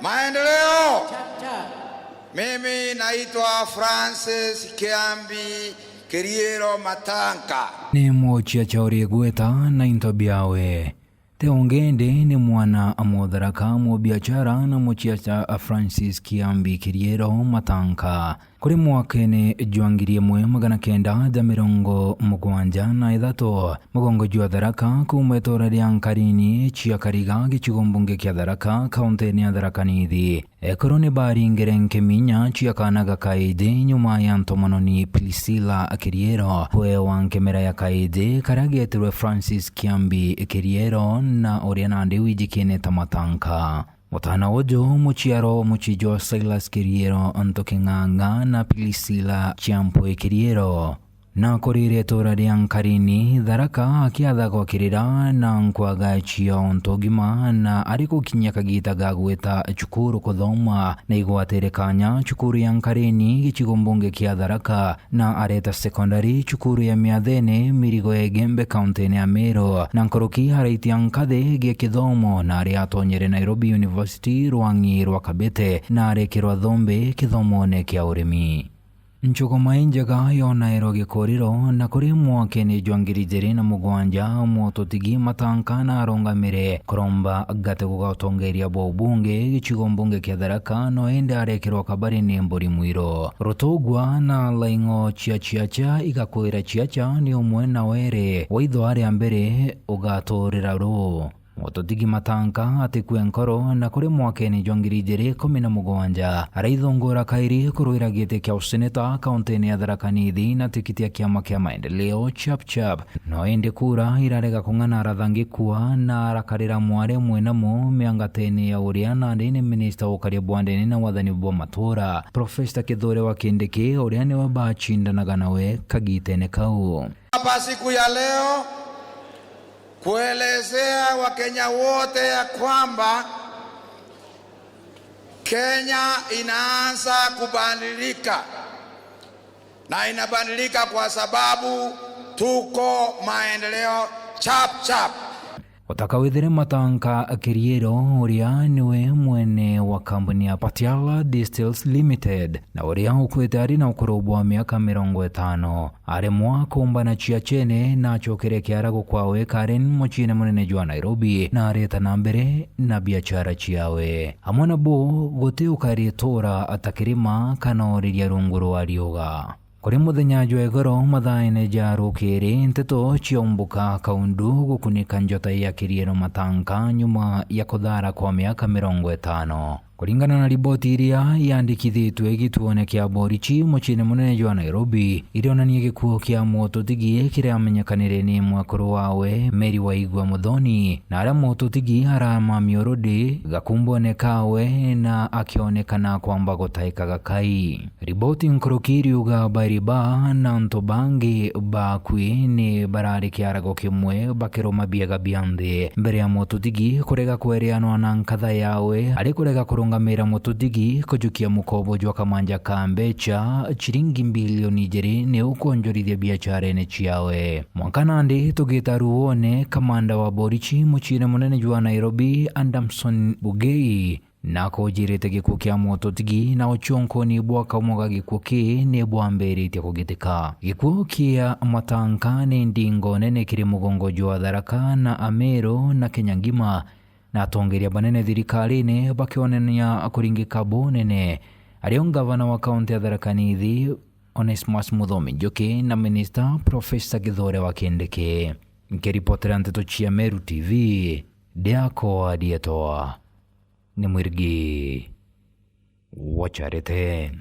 Maendeleo. Mimi naitwa Francis Kiambi Keriero Matanka. Ni mochia chauri gweta na intobiawe. Teongende ni mwana amodharaka mu biashara na mochia cha Francis Kiambi Keriero Matanka. Kuri mwakene juangirie mwe magana kenda da mirongo mugwanja na idhato mugongo jua dharaka kumetora riankarini chia kariga gichigombunge kia dharaka kaunti ya Tharaka Nithi ekorone bari ngerenke minya chia kanaga kaide nyuma ya ntomanoni Priscilla Keriero kwe wankemera ya kaide karagetirwe Francis Kiambi Keriero na orianande wijikene Matanka. Mutana ojo muchiaro muchijo Silas Keriero antokenganga na Priscilla Chiampo Keriero na korire tora riankarini Tharaka akiatha gwakirira na nkwaga chia ontogima na ariko kinyaka gita gagweta chukuru kuthoma na igwatere kanya chukuru yankarini gichigombunge kia Tharaka na areta secondary chukuru ya Miathene mirigo egembe kaunti ya Meru na nkoroki haraiti yankathe gia kithomo na ari atonyere Nairobi University Rwangi rwa Kabete na arekirwa thombe kithomone kia urimi. Nchukuma injaga yona eroge koriro na kuri mwakene juangirijeri na mugwanja mwototigi Matanka na arongamire koromba gate kugatongeria bobunge gichigombunge kia Tharaka no ende arekirwa kabari ni mbori mwiro rotogwa na laingo chiachiacha igakwira chiacha ni umwe na were waitho ari ambere ugatorera ro Mototigi Matanka atikwe nkoro na kuri mwakene juangirijeri 17 araithongora kairi kuruira gite kia useneta kaunti ya Tharaka Nithi na tikiti ya kiama kia maendeleo chap no ende kura irarega kung'ana rathangikua na arakarira mware mwenamo miangatene ya uria na ndine minister ukaria bwandene na wathani bwa matura Professor Kithure wa Kindiki uria ni wabachindanaga nawe kagitene kau. Hapa siku ya leo kuelezea Wakenya wote ya kwamba Kenya inaanza kubadilika na inabadilika kwa sababu tuko maendeleo chap. Utakawithire Matanka Keriero uria niwe mwene wa kampuni ya Patiala Distills Limited na uria ukwetari na ukorobu wa miaka 50 aremwa kumba na chia chene na chokere kiarago kwawe Karen mochine munene jwa Nairobi na areta na mbere na biachara chiawe amona bo gote ukaritora atakirima kana oriria runguru wa rioga. Kuri muthenya jwa igoro mathaine jarukiri nteto chiombuka kaundu gukunika njota ya Keriero Matanka nyuma ya kuthara kwa miaka 50 kuringana na riboti iria yandikithitwe gituone kia Borichi muchine munene jwa Nairobi irionania gikuo kia mototigi kiramenyekanire ni mwakuru wawe Mary Waigwa Muthoni na aria mototigi arama miorodi gakumbone kawe na akionekana kwamba gutaikaga kai. Riboti nkurukiri uga bariba na ntobangi bakwi ni barari kiarago kimwe bakiroma biaga biande mbere ya mototigi kurega kwereanwa na nkatha yawe ari kurega kurungamira mototigi kujukia mukobo jwa kamanja kambecha chiringi bilioni jeri ne ukonjorithia biachara ene chiawe. Mwakanandi tugitaruone kamanda wa Borichi muchine munene jwa Nairobi Adamson Bugei na kujirite gikuo kia mototigi na uchonko ni bwaka umoga gikuo ki ni bwambere itia kugitika. Gikuo kia Matanka ni ndingo nene kiri mugongo jwa Tharaka na Ameru na Kenya ngima na tongeria banene thirikari-ini bakionania kuringika bonene ario gavana wa kaunti ya Tharaka Nithi Onesmus Muthomi Njuki na minister Professor Kithure wa Kindiki. Nkiripotera nteto chia Meru TV Deako Adietoa ni mwirigi wacharete.